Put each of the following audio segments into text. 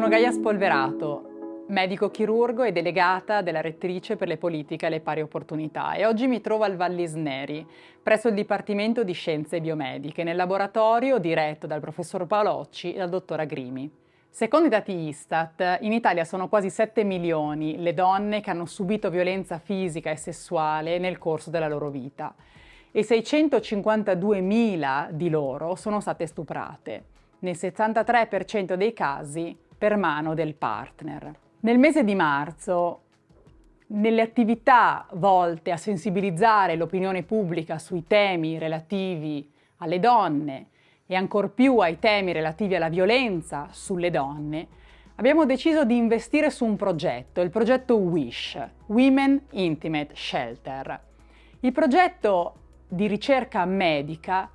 Gaia Spolverato, medico chirurgo e delegata della rettrice per le politiche e le pari opportunità, e oggi mi trovo al Vallisneri, presso il Dipartimento di Scienze Biomediche, nel laboratorio diretto dal professor Paolocci e dal dottor Agrimi. Secondo i dati Istat, in Italia sono quasi 7 milioni le donne che hanno subito violenza fisica e sessuale nel corso della loro vita e 652.000 di loro sono state stuprate, nel 73% dei casi per mano del partner. Nel mese di marzo, nelle attività volte a sensibilizzare l'opinione pubblica sui temi relativi alle donne e ancor più ai temi relativi alla violenza sulle donne, abbiamo deciso di investire su un progetto, il progetto WISH, Women Intimate Shelter. Il progetto di ricerca medica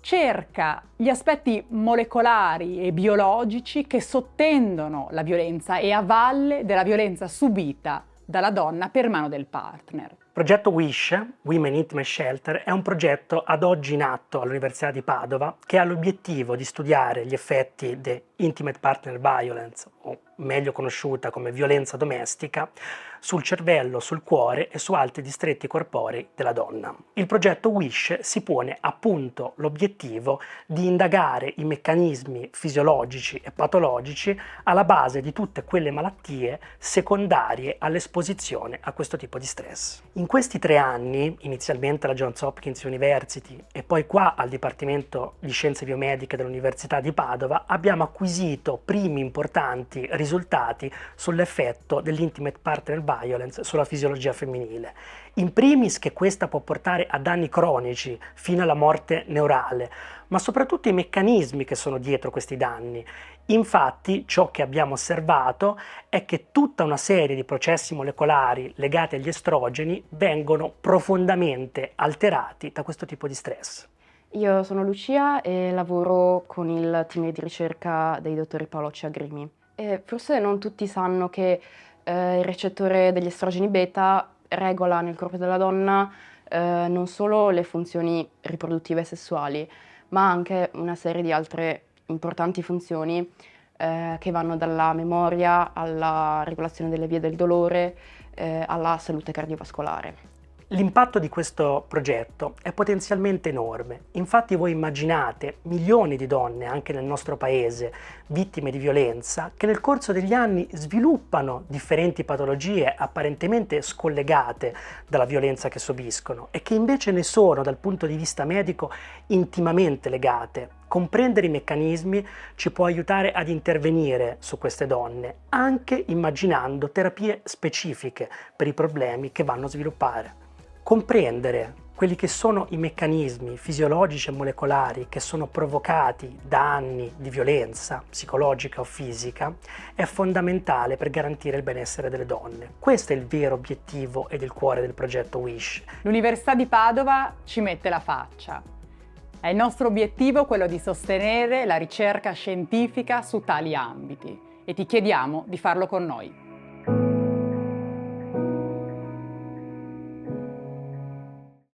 cerca gli aspetti molecolari e biologici che sottendono la violenza e a valle della violenza subita dalla donna per mano del partner. Il progetto WISH, Women Intimate Shelter, è un progetto ad oggi in atto all'Università di Padova che ha l'obiettivo di studiare gli effetti di Intimate Partner Violence, o meglio conosciuta come violenza domestica, sul cervello, sul cuore e su altri distretti corporei della donna. Il progetto WISH si pone appunto l'obiettivo di indagare i meccanismi fisiologici e patologici alla base di tutte quelle malattie secondarie all'esposizione a questo tipo di stress. In questi 3 anni, inizialmente alla Johns Hopkins University e poi qua al Dipartimento di Scienze Biomediche dell'Università di Padova, abbiamo acquisito primi importanti risultati sull'effetto dell'Intimate Partner Violence sulla fisiologia femminile. In primis che questa può portare a danni cronici fino alla morte neurale, ma soprattutto i meccanismi che sono dietro questi danni. Infatti, ciò che abbiamo osservato è che tutta una serie di processi molecolari legati agli estrogeni vengono profondamente alterati da questo tipo di stress. Io sono Lucia e lavoro con il team di ricerca dei dottori Paolocci e Agrimi. E forse non tutti sanno che il recettore degli estrogeni beta regola nel corpo della donna non solo le funzioni riproduttive e sessuali, ma anche una serie di altre importanti funzioni che vanno dalla memoria alla regolazione delle vie del dolore alla salute cardiovascolare. L'impatto di questo progetto è potenzialmente enorme. Infatti voi immaginate milioni di donne, anche nel nostro paese, vittime di violenza, che nel corso degli anni sviluppano differenti patologie apparentemente scollegate dalla violenza che subiscono e che invece ne sono, dal punto di vista medico, intimamente legate. Comprendere i meccanismi ci può aiutare ad intervenire su queste donne, anche immaginando terapie specifiche per i problemi che vanno a sviluppare. Comprendere quelli che sono i meccanismi fisiologici e molecolari che sono provocati da anni di violenza psicologica o fisica è fondamentale per garantire il benessere delle donne. Questo è il vero obiettivo ed il cuore del progetto WISH. L'Università di Padova ci mette la faccia. È il nostro obiettivo quello di sostenere la ricerca scientifica su tali ambiti e ti chiediamo di farlo con noi.